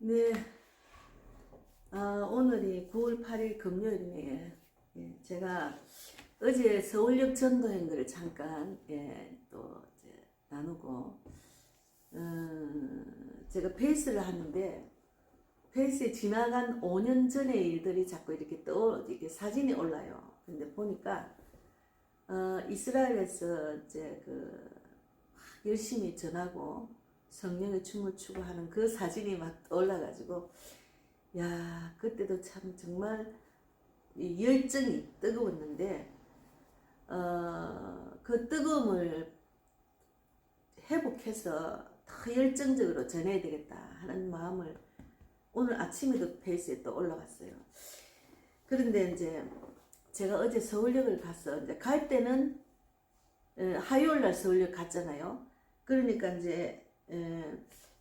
네, 오늘이 9월 8일 금요일이네요. 예, 제가 어제 서울역 전도행을 잠깐 또 이제 나누고 제가 페이스를 하는데 페이스에 지나간 5년 전의 일들이 자꾸 이렇게 사진이 올라요. 근데 보니까 이스라엘에서 이제 열심히 전하고 성령의 춤을 추고 하는 그 사진이 막 올라가지고 야, 그때도 참 정말 열정이 뜨거웠는데 그 뜨거움을 회복해서 더 열정적으로 전해야 되겠다 하는 마음을 오늘 아침에도 페이스에 또 올라갔어요. 그런데 이제 제가 어제 서울역을 가서 이제 갈 때는 화요일날 서울역 갔잖아요. 그러니까 이제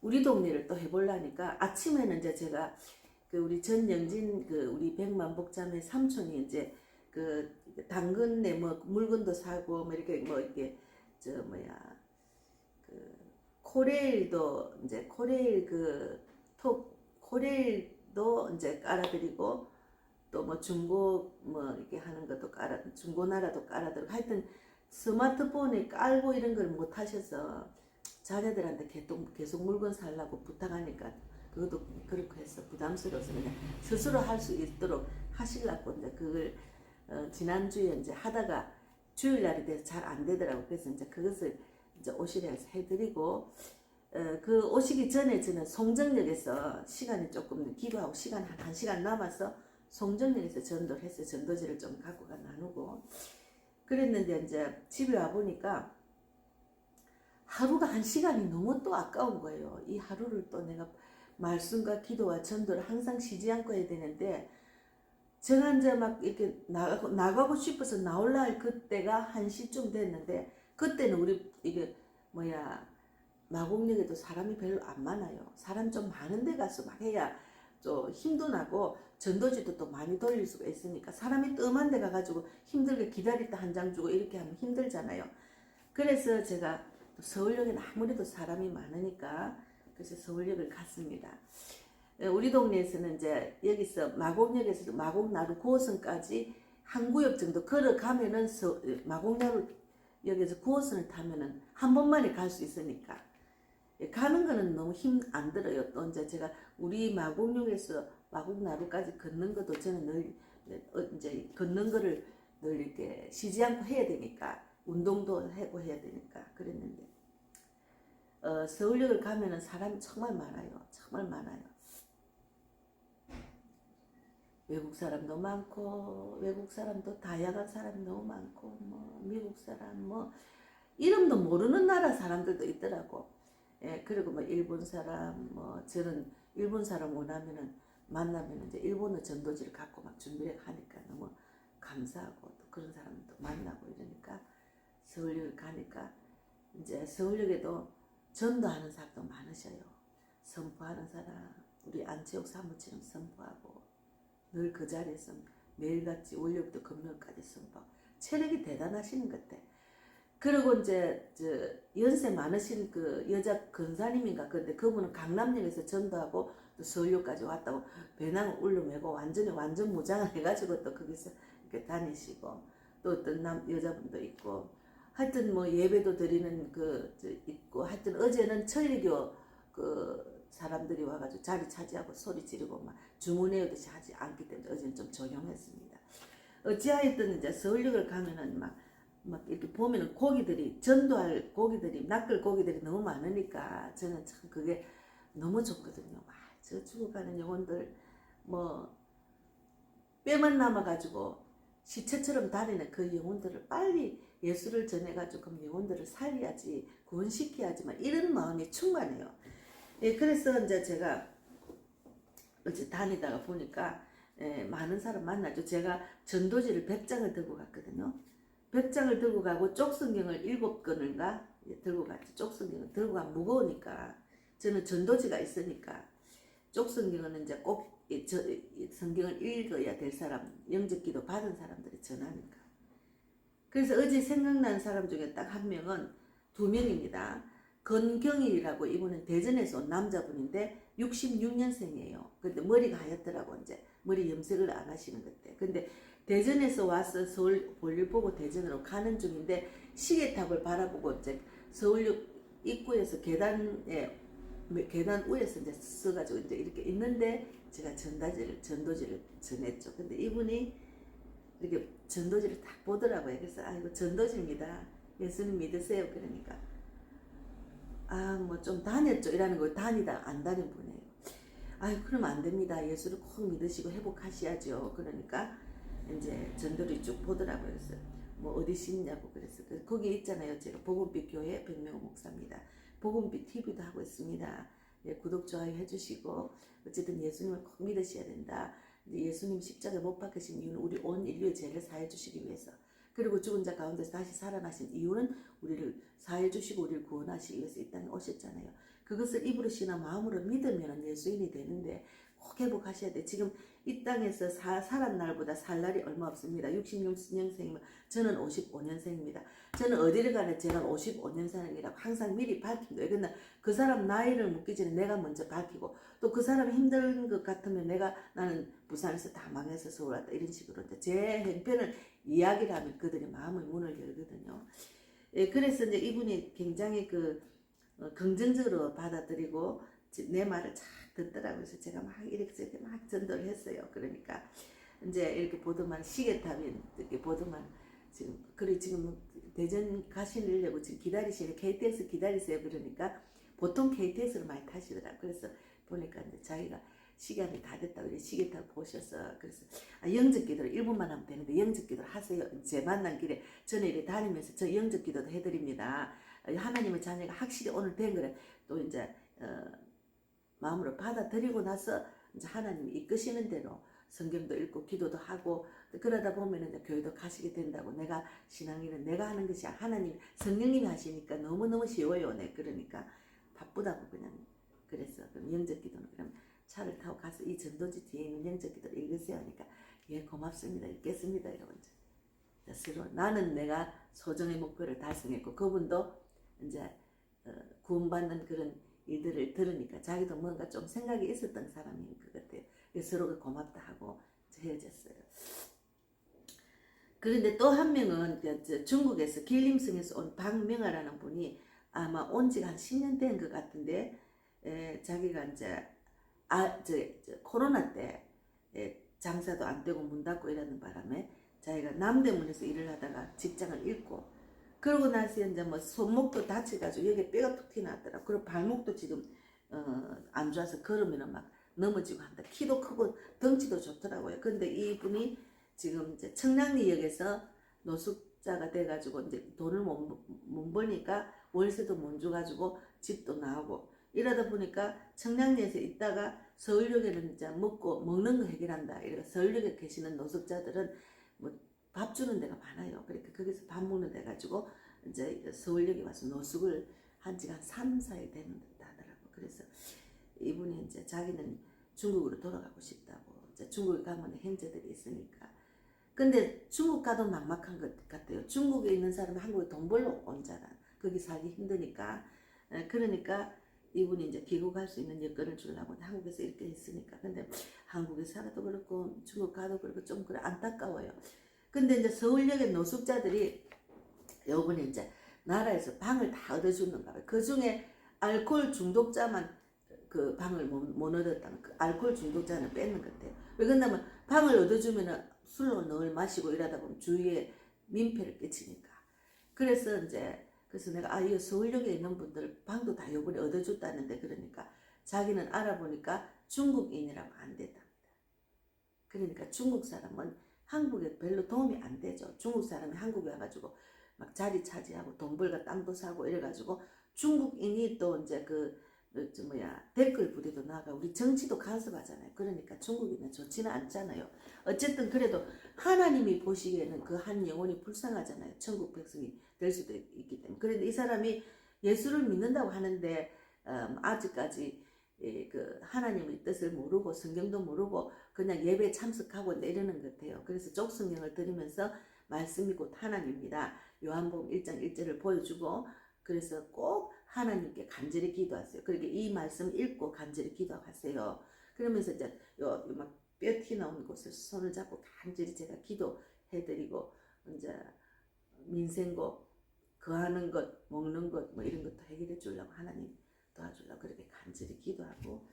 우리 동네를 또 해보려니까 아침에는 이제 제가 우리 전영진 우리 백만복자매 삼촌이 이제 당근에 뭐 물건도 사고 뭐 이렇게 코레일도 이제 코레일도 이제 깔아드리고 또 뭐 중고 뭐 이렇게 하는 것도 중고나라도 깔아드리고 하여튼 스마트폰에 깔고 이런 걸 못 하셔서 자녀들한테 계속 물건 살라고 부탁하니까 그것도 그렇게 해서 부담스러워서 그냥 스스로 할 수 있도록 하시려고 이제 그걸 지난주에 이제 하다가 주일날이 돼서 잘 안 되더라고. 그래서 이제 그것을 이제 오시려 해서 해드리고 그 오시기 전에 저는 송정역에서 시간이 조금 기도하고 시간 한 1시간 남아서 송정역에서 전도를 했어요. 전도지를 좀 갖고 가 나누고 그랬는데 이제 집에 와 보니까 하루가 1시간이 너무 또 아까운 거예요. 이 하루를 또 내가 말씀과 기도와 전도를 항상 쉬지 않고 해야 되는데 제가 이제 막 이렇게 나가고 싶어서 나올라 할 그때가 1시쯤 됐는데 그때는 우리 이게 마곡역에도 사람이 별로 안 많아요. 사람 좀 많은 데 가서 막 해야 좀 힘도 나고 전도지도 또 많이 돌릴 수가 있으니까 사람이 뜸한 데 가가지고 힘들게 기다렸다 한 장 주고 이렇게 하면 힘들잖아요. 그래서 제가 서울역에는 아무래도 사람이 많으니까 그래서 서울역을 갔습니다. 우리 동네에서는 이제 여기서 마곡역에서 마곡나루 9호선까지 한 구역 정도 걸어가면은 마곡나루역에서 9호선을 타면은 한 번만에 갈 수 있으니까 가는 거는 너무 힘 안 들어요. 또 이제 제가 우리 마곡역에서 마곡나루까지 걷는 것도 저는 늘 이제 걷는 거를 늘 이렇게 쉬지 않고 해야 되니까 운동도 하고 해야 되니까 그랬는데 서울역을 가면은 사람이 정말 많아요. 정말 많아요. 외국 사람도 많고 외국 사람도 다양한 사람이 너무 많고 뭐 미국 사람 뭐 이름도 모르는 나라 사람들도 있더라고. 예, 그리고 뭐 일본 사람 뭐 저는 일본 사람 만나면 이제 일본어 전도지를 갖고 막 준비를 하니까 너무 감사하고 또 그런 사람도 만나고 이러니까 서울역을 가니까 이제 서울역에도 전도하는 사람도 많으셔요. 선포하는 사람 우리 안치옥 사무처럼 선포하고 늘 그 자리에서 매일같이 월요일부터 금요일까지 선포 체력이 대단하시는 것 같아. 그리고 이제 연세 많으신 여자 근사님인가 근데 그분은 강남역에서 전도하고 또 서울역까지 왔다고 배낭을 울려매고 완전 무장을 해가지고 또 거기서 이렇게 다니시고 또 어떤 여자분도 있고 하여튼 뭐 예배도 드리는 있고 하여튼 어제는 천리교 사람들이 와가지고 자리 차지하고 소리 지르고 막 주문해오듯이 하지 않기 때문에 어제는 좀 조용했습니다. 어찌하였든 이제 서울역을 가면은 막 이렇게 보면은 전도할 고기들이 낚을 고기들이 너무 많으니까 저는 참 그게 너무 좋거든요. 저 죽어가는 영혼들 뭐 뼈만 남아가지고 시체처럼 다니는 그 영혼들을 빨리 예수를 전해가지고 그 영혼들을 살려야지 구원시켜야지만 이런 마음이 충만해요. 예, 그래서 이제 제가 어제 다니다가 보니까 많은 사람 만나죠. 제가 전도지를 100장을 들고 갔거든요. 100장을 들고 가고 쪽성경을 7권인가 들고 갔죠. 쪽성경을 들고 가면 무거우니까 저는 전도지가 있으니까 쪽성경은 이제 꼭 성경을 읽어야 될 사람, 영접기도 받은 사람들이 전하니까. 그래서 어제 생각난 사람 중에 딱 한 명은 2명입니다. 건경일이라고 이분은 대전에서 온 남자분인데 66년생이에요. 근데 머리가 하얗더라고. 이제 머리 염색을 안 하시는 그때. 근데 대전에서 와서 서울 볼일 보고 대전으로 가는 중인데 시계탑을 바라보고 이제 서울역 입구에서 계단 위에서 이제 서가지고 이제 이렇게 있는데 제가 전도지를 전했죠. 근데 이분이 이렇게 전도지를 딱 보더라고요. 그래서 이거 전도지입니다. 예수님 믿으세요. 그러니까 뭐 좀 다녔죠. 이라는 거 다니다 안 다닌 분이에요. 그럼 안 됩니다. 예수를 꼭 믿으시고 회복하셔야죠. 그러니까 이제 전도를 쭉 보더라고요. 그래서 뭐 어디 신냐고 그래서 거기 있잖아요. 제가 복음빛 교회 백명호 목사입니다. 복음빛 TV도 하고 있습니다. 예, 구독 좋아요 해주시고 어쨌든 예수님을 꼭 믿으셔야 된다. 예수님 십자가에 못 박히신 이유는 우리 온 인류의 죄를 사해 주시기 위해서. 그리고 죽은 자 가운데서 다시 살아나신 이유는 우리를 사해 주시고 우리를 구원하시기 위해서 이 땅에 오셨잖아요. 그것을 입으로 시나 마음으로 믿으면 예수인이 되는데 꼭 회복하셔야 돼. 지금 이 땅에서 살한 날보다 살 날이 얼마 없습니다. 66년생이면 저는 55년생입니다. 저는 어디를 가나 제가 55년생이라고 항상 미리 밝힙니다. 왜냐면 그 사람 나이를 묻기 전에 내가 먼저 밝히고 또 그 사람이 힘든 것 같으면 나는 부산에서 다 망해서 서울 왔다 이런 식으로 제 형편을 이야기를 하면 그들의 마음의 문을 열거든요. 예, 그래서 이제 이분이 굉장히 긍정적으로 받아들이고 내 말을 잘 듣더라고요. 그래서 제가 막 이렇게 막 전도를 했어요. 그러니까 이제 이렇게 보더만 시계탑이 이렇게 보더만 지금 대전 가시려고 지금 기다리시는 KTX 기다리세요. 그러니까 보통 KTX를 많이 타시더라고요. 그래서 보니까 이제 자기가 시간이 다 됐다고 이제 시계탑 보셔서 그래서 영접 기도를 1분만 하면 되는데 영접 기도를 하세요. 제 만난 길에 저는 이렇게 다니면서 저 영접 기도도 해드립니다. 하나님의 자녀가 확실히 오늘 된 거를 또 이제 마음으로 받아들이고 나서 이제 하나님이 이끄시는 대로 성경도 읽고 기도도 하고 그러다 보면 이제 교회도 가시게 된다고. 내가 신앙일은 내가 하는 것이 하나님 성령님이 하시니까 너무너무 쉬워요. 네, 그러니까 바쁘다고 그냥 그랬어. 그럼 영접 기도는 그럼 차를 타고 가서 이 전도지 뒤에 있는 영접 기도를 읽으세요 하니까 예 고맙습니다 읽겠습니다 이러고 이제 서로 나는 내가 소정의 목표를 달성했고 그분도 이제 구원받는 그런 일들을 들으니까 자기도 뭔가 좀 생각이 있었던 사람인 것 같아요. 서로가 고맙다 하고 헤어졌어요. 그런데 또 한 명은 중국에서 길림성에서 온 박명아라는 분이 아마 온 지가 한 10년 된 것 같은데 자기가 이제 코로나 때 장사도 안 되고 문 닫고 이러는 바람에 자기가 남대문에서 일을 하다가 직장을 잃고 그러고 나서 이제 뭐 손목도 다쳐가지고 여기 뼈가 툭 튀어나왔더라. 그리고 발목도 지금 안 좋아서 걸으면 막 넘어지고 한다. 키도 크고 덩치도 좋더라고요. 근데 이분이 지금 이제 청량리역에서 노숙자가 돼가지고 이제 돈을 못 버니까 월세도 못 줘가지고 집도 나오고 이러다 보니까 청량리에서 있다가 서울역에는 이제 먹는 거 해결한다. 이래서 서울역에 계시는 노숙자들은 뭐 밥 주는 데가 많아요. 그러니까 거기서 밥 먹는 데 가지고 이제 서울역에 와서 노숙을 한 지가 한 3, 4일 되는 듯 하더라고. 그래서 이분이 이제 자기는 중국으로 돌아가고 싶다고. 이제 중국에 가면 형제들이 있으니까. 근데 중국 가도 막막한 것 같아요. 중국에 있는 사람이 한국에 돈 벌러 온 자라. 거기 살기 힘드니까. 그러니까 이분이 이제 귀국할 수 있는 여건을 주려고 한국에서 이렇게 했으니까. 근데 한국에 살아도 그렇고 중국 가도 그렇고 좀 그래 안타까워요. 근데 이제 서울역의 노숙자들이 요번에 이제 나라에서 방을 다 얻어주는가 봐요. 그 중에 알코올 중독자만 그 방을 못 얻었다는 그 알코올 중독자는 뺏는 것 같아요. 왜 그러냐면 방을 얻어주면은 술로 늘 마시고 이러다 보면 주위에 민폐를 끼치니까. 그래서 내가 이 서울역에 있는 분들 방도 다 요번에 얻어줬다는데 그러니까 자기는 알아보니까 중국인이라고 안 됐답니다. 그러니까 중국 사람은 한국에 별로 도움이 안 되죠. 중국 사람이 한국에 와가지고 막 자리 차지하고 돈 벌고 땅도 사고 이래가지고 중국인이 또 이제 댓글 부대도 나가 우리 정치도 간섭하잖아요. 그러니까 중국인은 좋지는 않잖아요. 어쨌든 그래도 하나님이 보시기에는 그 한 영혼이 불쌍하잖아요. 천국 백성이 될 수도 있기 때문에. 그런데 이 사람이 예수를 믿는다고 하는데 아직까지 그 하나님의 뜻을 모르고 성경도 모르고 그냥 예배에 참석하고 내려는 것 같아요. 그래서 족성경을 들으면서 말씀이 곧 하나님입니다. 요한복음 1장 1절을 보여주고 그래서 꼭 하나님께 간절히 기도하세요. 그렇게 이 말씀 읽고 간절히 기도하세요. 그러면서 이제 막 뼈티 나오는 곳을 손을 잡고 간절히 제가 기도해드리고 이제 민생고 거하는 것, 먹는 것, 뭐 이런 것도 해결해 주려고 하나님 도와주려고 그렇게 간절히 기도하고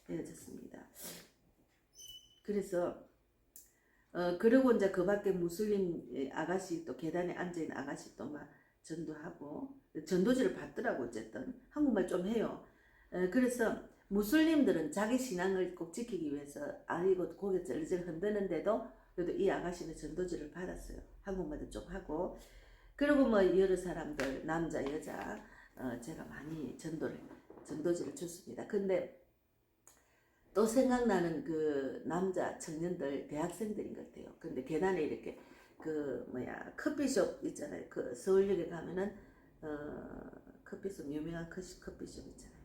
헤어졌습니다. 그래서 그리고 이제 그 밖에 무슬림 아가씨 또 계단에 앉아있는 아가씨 또 막 전도하고 전도지를 받더라고. 어쨌든 한국말 좀 해요. 그래서 무슬림들은 자기 신앙을 꼭 지키기 위해서 아이고 고개 절리절 흔드는데도 그래도 이 아가씨는 전도지를 받았어요. 한국말도 좀 하고. 그리고 뭐 여러 사람들 남자 여자 제가 많이 전도지를 줬습니다. 근데 또 생각나는 그 남자 청년들 대학생들인 것 같아요. 근데 계단에 이렇게 그 커피숍 있잖아요. 그 서울역에 가면은 커피숍 유명한 커피숍 있잖아요.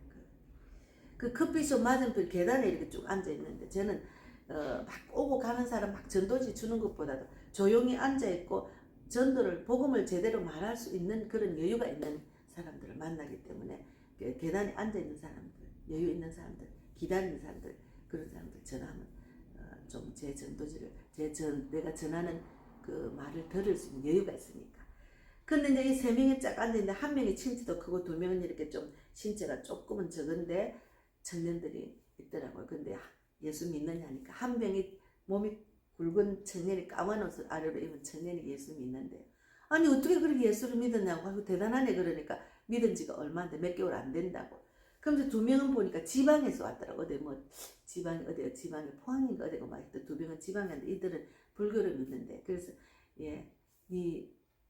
그 커피숍 맞은편 계단에 이렇게 쭉 앉아 있는데 저는 막 오고 가는 사람 막 전도지 주는 것보다도 조용히 앉아 있고 전도를 복음을 제대로 말할 수 있는 그런 여유가 있는 사람들을 만나기 때문에 계단에 앉아 있는 사람들, 여유 있는 사람들, 기다리는 사람들, 그런 사람들 전하면 좀 제 전도지를 내가 전하는 그 말을 들을 수 있는 여유가 있으니까. 근데 이제 이 세 명이 쫙 앉아 있는데 한 명이 신체도 크고 두 명은 이렇게 좀 신체가 조금은 적은데 청년들이 있더라고요. 근데 예수 믿느냐니까 한 명이 몸이 굵은 청년이 까만 옷을 아래로 입은 청년이 예수 믿는데 아니 어떻게 그렇게 예수를 믿었냐고 하고 대단하네. 그러니까 믿은 지가 얼마인데 몇 개월 안 된다고. 그럼 두 명은 보니까 지방에서 왔더라고. 어디 뭐 지방이 포항인가 어디가 막 두 명은 지방인데 이들은 불교를 믿는데 그래서 네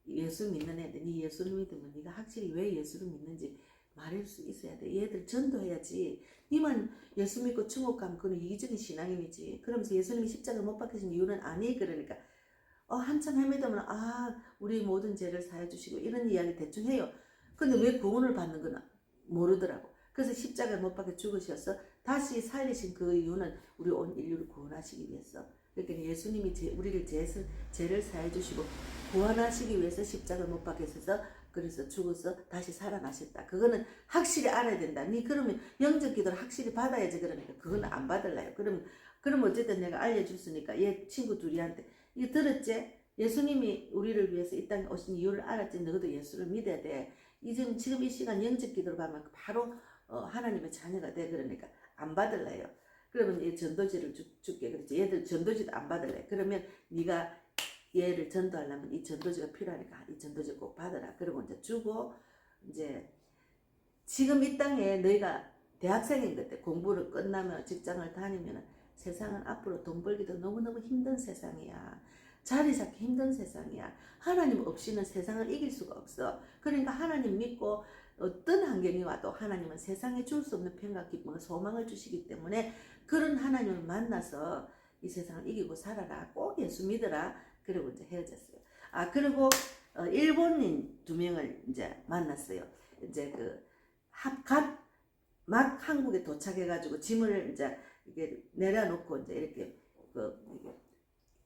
예수 믿는 애들 네 예수를 믿으면 네가 확실히 왜 예수를 믿는지 말할 수 있어야 돼. 얘들 전도해야지. 니만 예수 믿고 천국 가면 그건 이기적인 신앙인이지. 그러면서 예수님이 십자가 못 박히신 이유는 아니. 그러니까 한참 헤매다면 우리 모든 죄를 사해 주시고 이런 이야기 대충 해요. 근데 왜 구원을 받는 건 모르더라고. 그래서 십자가에 못 박혀 죽으셔서 다시 살리신 그 이유는 우리 온 인류를 구원하시기 위해서. 그러니까 예수님이 우리를 죄를 사해 주시고 구원하시기 위해서 십자가에 못 박히셔서 그래서 죽어서 다시 살아나셨다. 그거는 확실히 알아야 된다. 니 그러면 영적 기도를 확실히 받아야지. 그러니까 그건 안 받을래요. 그럼 어쨌든 내가 알려줬으니까 얘 친구 둘이한테 이거 들었지? 예수님이 우리를 위해서 이 땅에 오신 이유를 알았지. 너도 예수를 믿어야 돼. 지금 이 시간 영적 기도를 받으면 바로 하나님의 자녀가 돼. 그러니까 안 받을래요. 그러면 얘 전도지를 줄게. 그렇지. 얘들 전도지도 안 받을래. 그러면 네가 얘를 전도하려면 이 전도지가 필요하니까 이 전도지 꼭 받아라. 그리고 이제 주고 이제 지금 이 땅에 너희가 대학생인 것 같아. 공부를 끝나면 직장을 다니면 세상은 앞으로 돈 벌기도 너무너무 힘든 세상이야. 자리 잡기 힘든 세상이야. 하나님 없이는 세상을 이길 수가 없어. 그러니까 하나님 믿고 어떤 환경이 와도 하나님은 세상에 줄 수 없는 평화, 기쁨과 소망을 주시기 때문에 그런 하나님을 만나서 이 세상을 이기고 살아라. 꼭 예수 믿어라. 그리고 이제 헤어졌어요. 그리고 일본인 두 명을 이제 만났어요. 이제 막 한국에 도착해가지고 짐을 이제 이게 내려놓고 이제 이렇게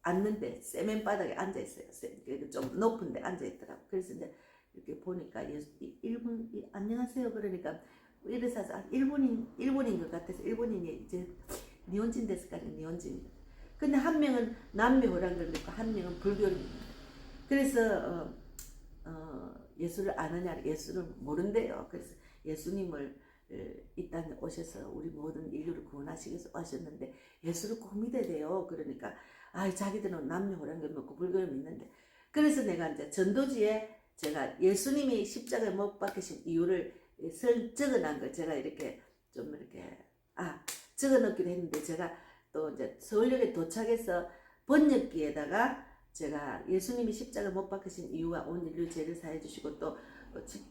앉는데 세면 바닥에 앉아 있어요. 좀 높은데 앉아 있더라고. 그래서 이제 이렇게 보니까 일본 안녕하세요. 그러니까 이래서 일본인 것 같아서 일본인이 이제 니혼진 데스까지 니혼진. 근데 한 명은 남묘호랑을 믿고 한 명은 불교를 믿는다. 그래서 예수를 아느냐 예수를 모른대요. 그래서 예수님을 이 땅에 오셔서 우리 모든 인류를 구원하시기 위해서 오셨는데 예수를 꼭 믿어야 돼요. 그러니까 자기들은 남녀호랑을 믿고 불교를 믿는데 그래서 내가 이제 전도지에 제가 예수님이 십자가에 못 박히신 이유를 적어놓은 걸 제가 이렇게 좀 이렇게 적어놓기로 했는데 제가 또 이제 서울역에 도착해서 번역기에다가 제가 예수님이 십자가 못 박히신 이유와 온 인류 죄를 사해 주시고 또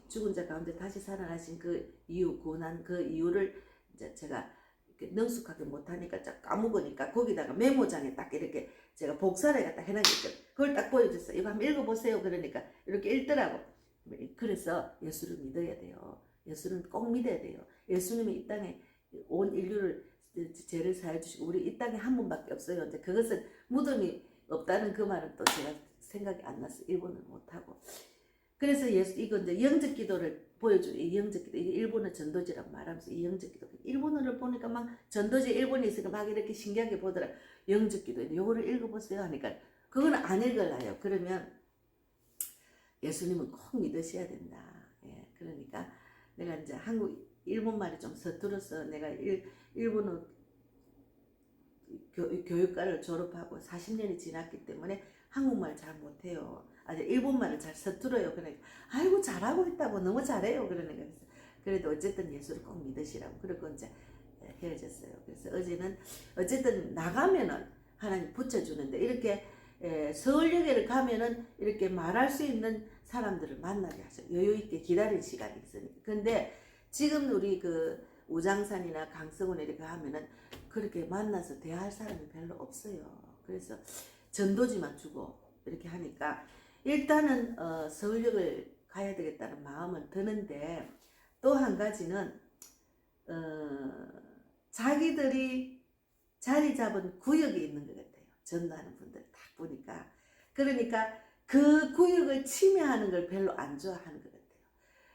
죽은 자 가운데 다시 살아나신 그 이유, 구원한 그 이유를 이제 제가 이렇게 능숙하게 못하니까 까먹으니까 거기다가 메모장에 딱 이렇게 제가 복사를 갖다 해놨거든. 그걸 딱 보여줬어요. 이거 한번 읽어보세요. 그러니까 이렇게 읽더라고. 그래서 예수를 믿어야 돼요. 예수는 꼭 믿어야 돼요. 예수님이 이 땅에 온 인류를 죄를 사해 주시고 우리 이 땅에 한 분밖에 없어요. 이제 그것은 무덤이 없다는 그 말은 또 제가 생각이 안 났어요. 일본을 못하고. 그래서 이거 이제 영적 기도를 보여주는 이 영적기도, 이게 일본어 전도지라고 말하면서 이 영적기도, 일본어를 보니까 막 전도지 일본에 있으니까 막 이렇게 신기하게 보더라. 영적기도 요거를 읽어보세요 하니까 그거는 안 읽을라요. 그러면 예수님은 꼭 믿으셔야 된다. 예, 그러니까 내가 이제 일본말이 좀 서툴어서 내가 일본어 교육과를 졸업하고 40년이 지났기 때문에 한국말 잘 못해요. 아주 일본말을 잘 서툴어요. 그러니까 아이고 잘하고 있다고 너무 잘해요. 그러니까 그래도 어쨌든 예수를 꼭 믿으시라고 그러고 이제 헤어졌어요. 그래서 어제는 어쨌든 나가면은 하나님 붙여주는데 이렇게 서울역에를 가면은 이렇게 말할 수 있는 사람들을 만나게 하셔. 여유 있게 기다릴 시간이 있으니까. 근데 지금 우리 그 우장산이나 강서구에 이렇게 하면은 그렇게 만나서 대화할 사람이 별로 없어요. 그래서 전도지만 주고 이렇게 하니까 일단은 서울역을 가야 되겠다는 마음은 드는데 또 한 가지는 자기들이 자리 잡은 구역이 있는 것 같아요. 전도하는 분들 딱 보니까. 그러니까 그 구역을 침해하는 걸 별로 안 좋아하는 것 같아요.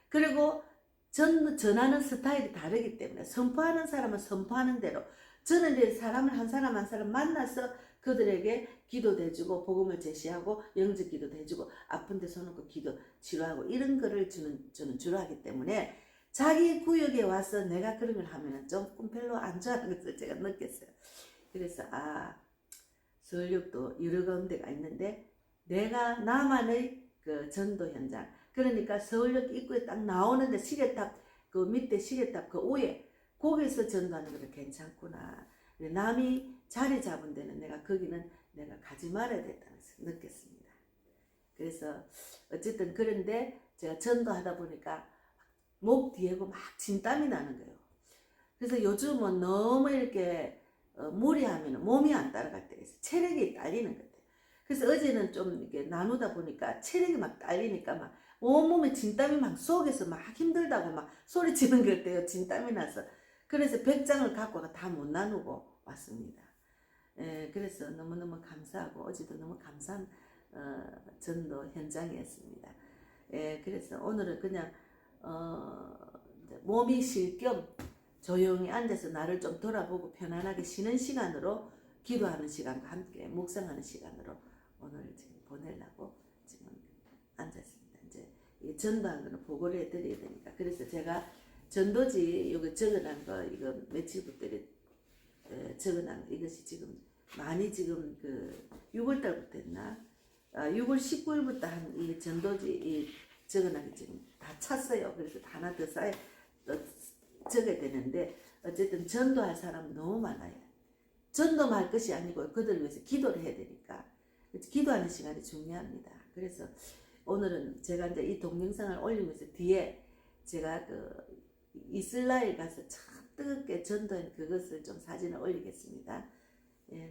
그리고 전하는 스타일이 다르기 때문에 선포하는 사람은 선포하는 대로 저는 이제 사람을 한 사람 한 사람 만나서 그들에게 기도도 해주고 복음을 제시하고 영적 기도도 해주고 아픈 데 손놓고 기도 치료하고 이런 거를 저는 주로 하기 때문에 자기 구역에 와서 내가 그런 걸 하면은 조금 별로 안 좋아하는 것을 제가 느꼈어요. 그래서 서울역도 여러 가운데가 있는데 내가 나만의 그 전도 현장 그러니까 서울역 입구에 딱 나오는데 시계탑 그 밑에 시계탑 그 위에 거기서 전도하는 것도 괜찮구나. 남이 자리 잡은 데는 거기는 내가 가지 말아야 된다는 것을 느꼈습니다. 그래서 어쨌든 그런데 제가 전도하다 보니까 목 뒤에고 막 진땀이 나는 거예요. 그래서 요즘은 너무 이렇게 무리하면 몸이 안 따라갈 때가 있어요. 체력이 딸리는 것 같아요. 그래서 어제는 좀 이렇게 나누다 보니까 체력이 막 딸리니까 막 온몸에 진땀이 막 속에서 막 힘들다고 막 소리치는 것 같아요. 진땀이 나서. 그래서 100장을 갖고 다 못 나누고 왔습니다. 그래서 너무너무 감사하고 어제도 너무 감사한 전도 현장이었습니다. 그래서 오늘은 그냥 몸이 쉴 겸 조용히 앉아서 나를 좀 돌아보고 편안하게 쉬는 시간으로 기도하는 시간과 함께 묵상하는 시간으로 오늘 지금 보내려고 지금 앉았습니다. 이제 전도한 거는 보고를 해드려야 되니까. 그래서 제가 전도지 여기 적어놓은 거 이거 며칠부터 적어놓은 거 이것이 지금 많이 지금 그 6월달부터 했나 6월 19일부터 한 이 전도지 이 적어놓은 게 지금 다 찼어요. 그래서 하나 더 적어야 되는데 어쨌든 전도할 사람 너무 많아요. 전도만 할 것이 아니고 그들을 위해서 기도를 해야 되니까 기도하는 시간이 중요합니다. 그래서 오늘은 제가 이제 이 동영상을 올리면서 뒤에 제가 그 이스라엘 가서 참 뜨겁게 전도한 그것을 좀 사진을 올리겠습니다.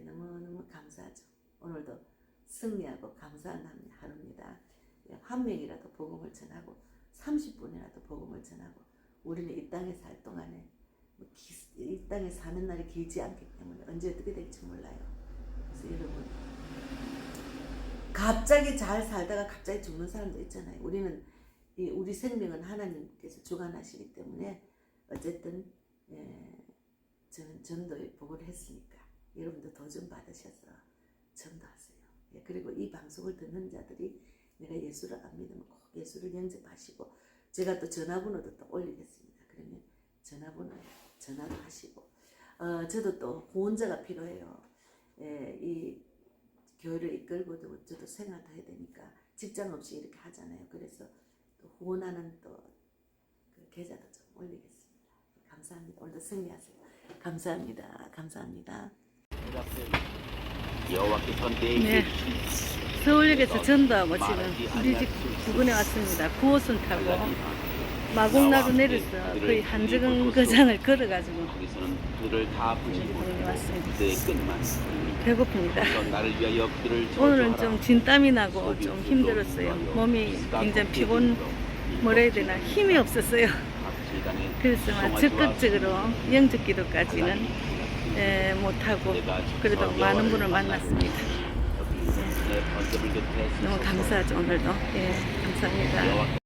너무너무 감사하죠. 오늘도 승리하고 감사한 하루입니다. 한 명이라도 복음을 전하고 30분이라도 복음을 전하고 우리는 이 땅에 살 동안에 이 땅에 사는 날이 길지 않기 때문에 언제 어떻게 될지 몰라요. 그래서 여러분 갑자기 잘 살다가 갑자기 죽는 사람도 있잖아요. 우리 생명은 하나님께서 주관하시기 때문에 어쨌든 저는 전도에 보고를 했으니까 여러분도 도전 받으셔서 전도하세요. 그리고 이 방송을 듣는 자들이 내가 예수를 안 믿으면 꼭 예수를 영접하시고 제가 또 전화번호도 또 올리겠습니다. 그러면 전화도 하시고 저도 또 후원자가 필요해요. 이 교회를 이끌고도 저도 생활도 해야 되니까 직장 없이 이렇게 하잖아요. 그래서 또 후원하는 그 계좌도 좀 올리겠습니다. 감사합니다. 오늘도 승리하세요. 감사합니다. 감사합니다. 네, 서울역에서 전도하고 지금 우리 집 부근에 왔습니다. 9호선 타고 마곡나루 내려서 거의 한적은 거장을 걸어가지고 여기 왔습니다. 배고픕니다. 오늘은 좀 진땀이 나고 좀 힘들었어요. 몸이 굉장히 뭐라 해야 되나 힘이 없었어요. 그래서 적극적으로 영적 기도까지는 못하고 그래도 많은 분을 만났습니다. 너무 감사하죠. 오늘도 감사합니다.